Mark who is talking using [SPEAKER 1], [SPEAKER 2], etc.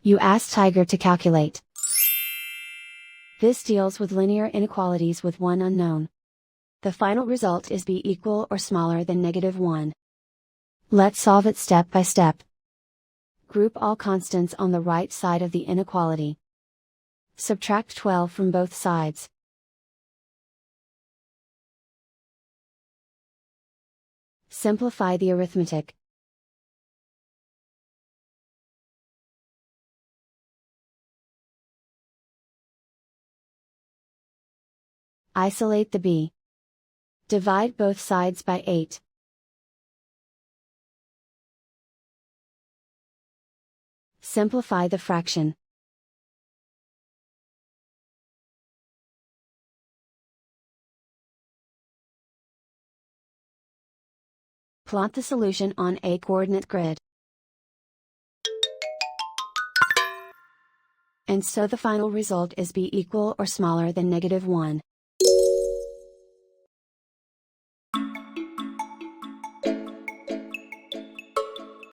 [SPEAKER 1] You ask Tiger to calculate. This deals with linear inequalities with one unknown. The final result is b equal or smaller than -1. Let's solve it step by step. Group all constants on the right side of the inequality. Subtract 12 from both sides. Simplify the arithmetic. Isolate the b. Divide both sides by 8. Simplify the fraction. Plot the solution on a coordinate grid. And so the final result is b equal or smaller than -1.